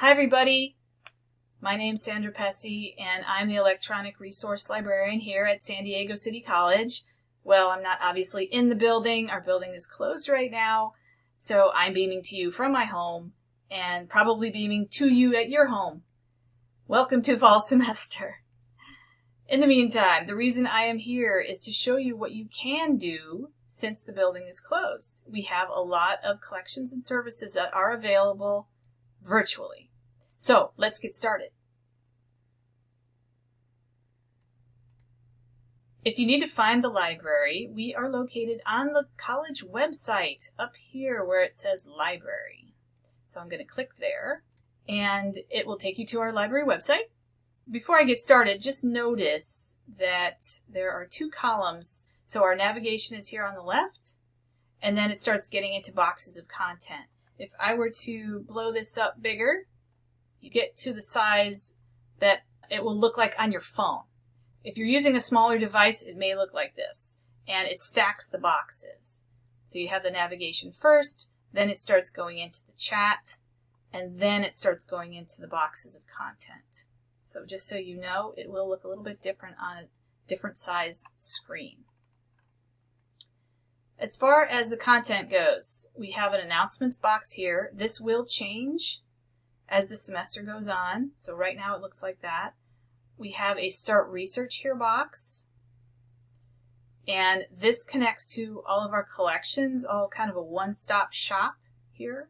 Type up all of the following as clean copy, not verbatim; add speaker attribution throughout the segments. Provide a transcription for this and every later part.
Speaker 1: Hi everybody, my name's Sandra Pesci and I'm the Electronic Resource Librarian here at San Diego City College. Well, I'm not obviously in the building. Our building is closed right now, so I'm beaming to you from my home and probably beaming to you at your home. Welcome to fall semester. In the meantime, the reason I am here is to show you what you can do since the building is closed. We have a lot of collections and services that are available virtually. So let's get started. If you need to find the library, we are located on the college website up here where it says library. So I'm going to click there and it will take you to our library website. Before I get started, just notice that there are two columns. So our navigation is here on the left and then it starts getting into boxes of content. If I were to blow this up bigger, you get to the size that it will look like on your phone. If you're using a smaller device, it may look like this, and it stacks the boxes. So you have the navigation first, then it starts going into the chat, and then it starts going into the boxes of content. So just so you know, it will look a little bit different on a different size screen. As far as the content goes, we have an announcements box here. This will change as the semester goes on. So right now it looks like that. We have a Start Research Here box. And this connects to all of our collections, all kind of a one-stop shop here.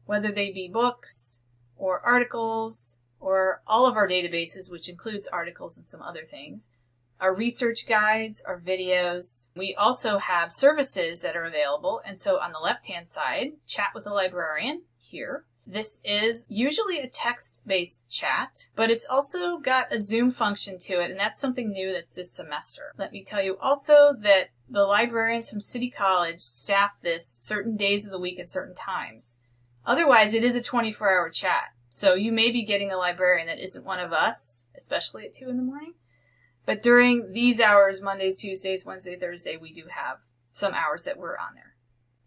Speaker 1: Whether they be books or articles or all of our databases, which includes articles and some other things. Our research guides, our videos. We also have services that are available. And so on the left-hand side, Chat with a Librarian here. This is usually a text-based chat, but it's also got a Zoom function to it, and that's something new that's this semester. Let me tell you also that the librarians from City College staff this certain days of the week at certain times. Otherwise, it is a 24-hour chat, so you may be getting a librarian that isn't one of us, especially at 2 in the morning. But during these hours, Mondays, Tuesdays, Wednesday, Thursday, we do have some hours that we're on there.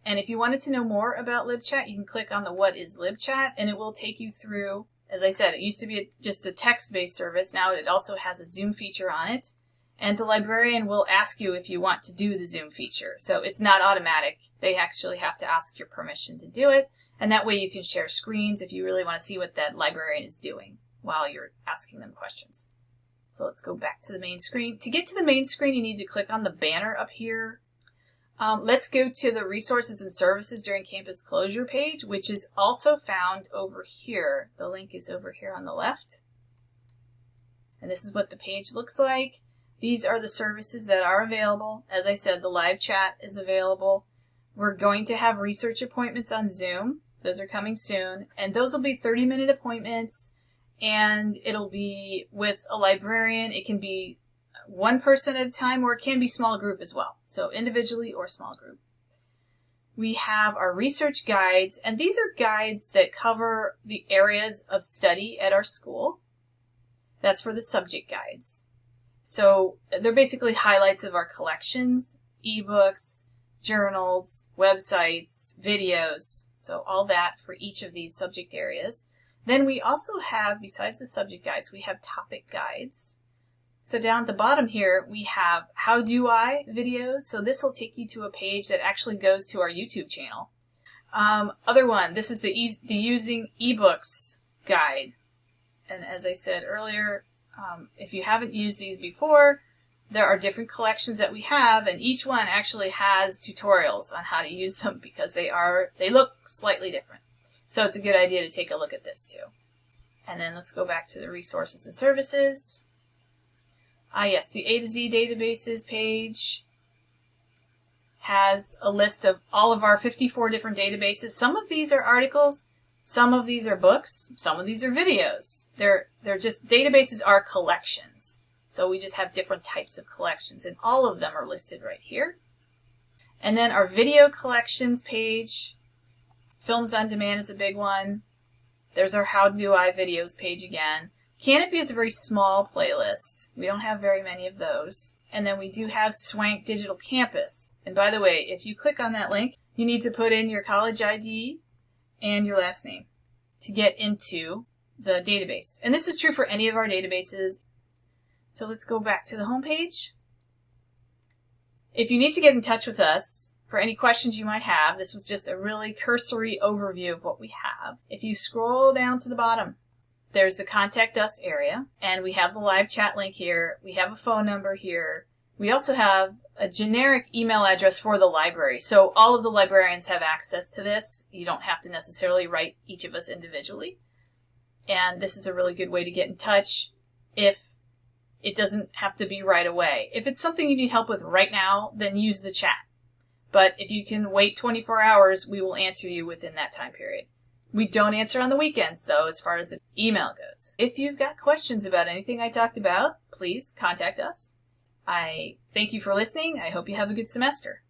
Speaker 1: And if you wanted to know more about Libchat, you can click on the What is Libchat, and it will take you through. As I said, it used to be just a text-based service. Now it also has a Zoom feature on it. And the librarian will ask you if you want to do the Zoom feature. So it's not automatic. They actually have to ask your permission to do it. And that way you can share screens if you really want to see what that librarian is doing while you're asking them questions. So let's go back to the main screen. To get to the main screen, you need to click on the banner up here. Let's go to the Resources and Services During Campus Closure page, which is also found over here. The link is over here on the left. And this is what the page looks like. These are the services that are available. As I said, the live chat is available. We're going to have research appointments on Zoom. Those are coming soon. And those will be 30-minute appointments. And it'll be with a librarian. It can be one person at a time, or it can be small group as well. So individually or small group. We have our research guides, and these are guides that cover the areas of study at our school. That's for the subject guides. So they're basically highlights of our collections, ebooks, journals, websites, videos. So all that for each of these subject areas. Then we also have, besides the subject guides, we have topic guides. So down at the bottom here, we have How Do I videos. So this will take you to a page that actually goes to our YouTube channel. Other one, this is the Using Ebooks guide. And as I said earlier, if you haven't used these before, there are different collections that we have, and each one actually has tutorials on how to use them because they look slightly different. So it's a good idea to take a look at this too. And then let's go back to the Resources and Services. Yes, the A to Z databases page has a list of all of our 54 different databases. Some of these are articles, some of these are books, some of these are videos. They're just, databases are collections. So we just have different types of collections, and all of them are listed right here. And then our video collections page, Films on Demand is a big one. There's our How Do I videos page again. Canopy is a very small playlist. We don't have very many of those. And then we do have Swank Digital Campus. And by the way, if you click on that link, you need to put in your college ID and your last name. to get into the database. And this is true for any of our databases. So let's go back to the home page. If you need to get in touch with us for any questions you might have, this was just a really cursory overview of what we have. If you scroll down to the bottom, there's the Contact Us area, and we have the live chat link here. We have a phone number here. We also have a generic email address for the library. So all of the librarians have access to this. You don't have to necessarily write each of us individually. And this is a really good way to get in touch if it doesn't have to be right away. If it's something you need help with right now, then use the chat. But if you can wait 24 hours, we will answer you within that time period. We don't answer on the weekends, though, as far as the email goes. If you've got questions about anything I talked about, please contact us. I thank you for listening. I hope you have a good semester.